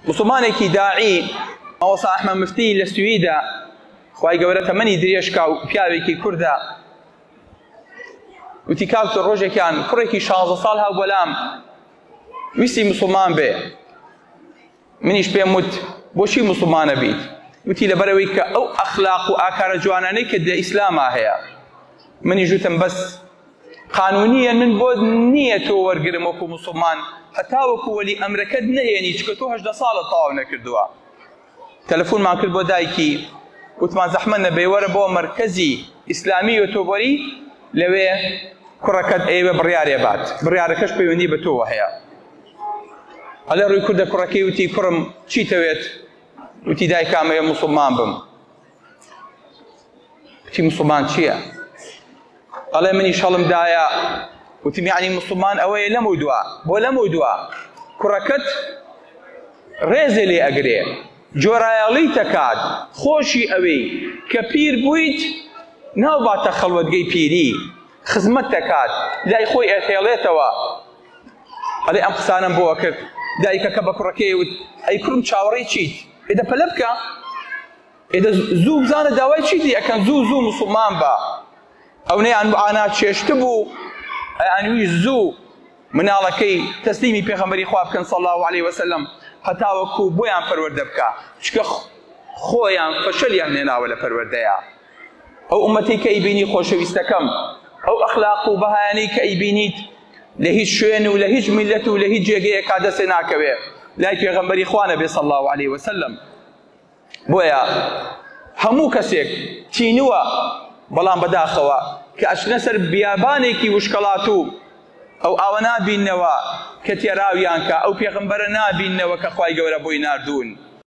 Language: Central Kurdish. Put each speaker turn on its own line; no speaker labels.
مسلمانێکی داعی مەوەسا ئەحمەد مفتی لە سویدا خوای گەورە تەمەنی درێژکا و پیاوێکی کوردە وتی کاکتۆ ڕۆژێکیان کوڕێکی 16 ساڵ هاو بەلام ویستی مسلمان بێ منیش پێم وت بۆچی مسلمانە بیت وتی لەبەرەوەی کە ئەو ئەخلاق و ئاکارە جوانانەی کە لە ئیسلاما هەیە منیش وتم بەس قانونیە من بۆ نییە تۆ وەرگرم وەکو مسلمان هەتا وەکو وەلی ئەمرەکەت نەهێنی چکە تۆ 18 ساڵە تەواو نەکردووە تەلەفۆنمان کرد بۆ دایکی وتمان زەحمەت نەبێ وەرە بۆ مەرکەزی ئیسلامی ئۆتۆبەری لەوێ کوڕەکەت ئێوە بڕیارێ بات بڕیارەکەش پەیوەندی بە تۆوە هەیە ئەلێ ڕووی کوردە کوڕەکەی وتی کوڕم چیتەوێت وتی دایکام ئێوە موسڵمان بم وتی موسڵمان چییە ئەڵێ منیش هەڵمدایە وتم یعنی موسڵمان ئەوەیە لەمەوە دووە بۆ لەمەوە دووە کوڕەکەت ڕێزێ لێ ئەگرێ جۆرایەڵی تەکات خۆشی ئەوەی کە پیر بوویت ناوباتە خەڵوەتگەی پیری خزمەت دەکات لای خۆی ئەخێڵێتەوە ئەڵێ ئەم قسانم بۆوە کرد دایکەکە بە کوڕەکەی وت ئەی کوڕم چاوەڕێی چیت ئێدە پەلە بکە ئێدە زوو بزانە داوای چیتی ئەکەن زوو موسڵمان بە ئەو نەیان ئانا چێشت بوو ئەیانوی زوو مناڵەکەی تەسلیمی پێغەمبەری خوا بکەن صلی الله علیه وسلم هەتا وەکو بۆیان پەروەردە بکە چکە خۆیان فەشەلیان هێناوە لە پەروەردەیە ئەو ئومەتی کە ئەیبینی خۆشەویستەکەم ئەو ئەخلاق و بەهایانەی کە ئەیبینیت لە هیچ شوێن و لە هیچ میلەت و لە هیچ جێگەیەکا دەستێ ناکەوێ لای پێغەمبەری خوا نەبێ صلی الله علیه وسلم بۆیە هەموو کەسێک تینووە بەڵام بەداخەوە کە ئەچنە سەر بیابانێکی وشکەڵات و ئەو ئاوە نابیننەوە کە تێراویان کە ئەو پێغەمبەرە نابیننەوە کە خوای گەورە بۆی ناردوون